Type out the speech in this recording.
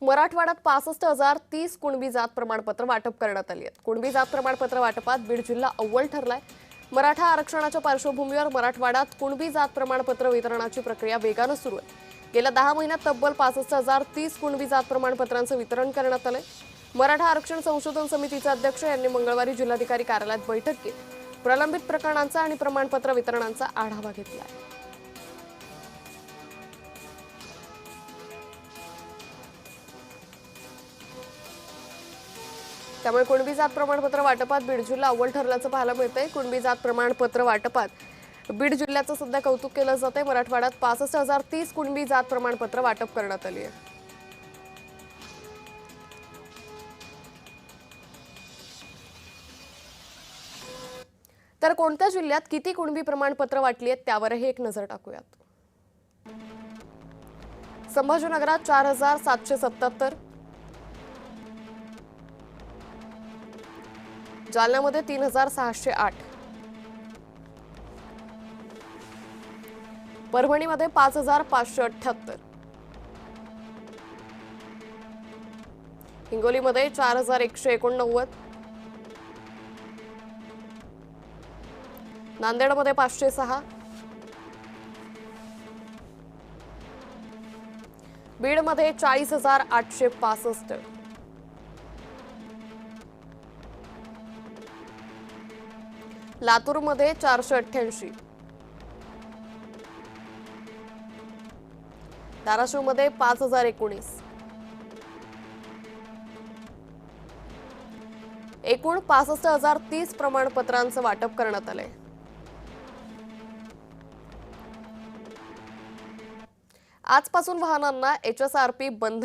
मराठवाड्यात 65,030 कुणबी जात प्रमाणपत्र वाटप करण्यात आली आहेत। कुणबी जात प्रमाणपत्र वाटपात बीड जिल्हा अव्वल ठरलाय। मराठा आरक्षणाच्या पार्श्वभूमीवर मराठवाड्यात कुणबी जात प्रमाणपत्र वितरणाची प्रक्रिया वेगाने सुरू आहे। गेल्या 10 महिन्यात तब्बल 65,030 कुणबी जात प्रमाणपत्रांचं वितरण करण्यात आलंय। मराठा आरक्षण संशोधन समितीचे अध्यक्ष यांनी मंगळवारी जिल्हाधिकारी कार्यालयात बैठक घेत प्रलंबित प्रकरणांचा आणि प्रमाणपत्र वितरणाचा आढावा घेतला। त्यामुळे कुणबी जात प्रमाणपत्र वाटपात बीड जिल्हा अव्वल ठरल्याचं पाहायला मिळतंय। कुणबी जात प्रमाणपत्र वाटपात बीड जिल्ह्याचं सध्या कौतुक केलं जातंय। मराठवाड्यात 65,030 कुणबी जात प्रमाणपत्र वाटप करण्यात आली आहे। तर कोणत्या जिल्ह्यात किती कुणबी प्रमाणपत्र वाटली आहेत त्यावरही एक नजर टाकूयात। संभाजीनगरात 4,777, जालन्यामध्ये 3,608, परभणीमध्ये 5,578, हिंगोलीमध्ये 4,189, नांदेडमध्ये 506, बीडमध्ये 40,865, लातूरमध्ये 488, धाराशिवमध्ये 5,019, एकूण 65,030 प्रमाणपत्रांचं वाटप करण्यात आलंय। आजपासून वाहनांना HSRP बंद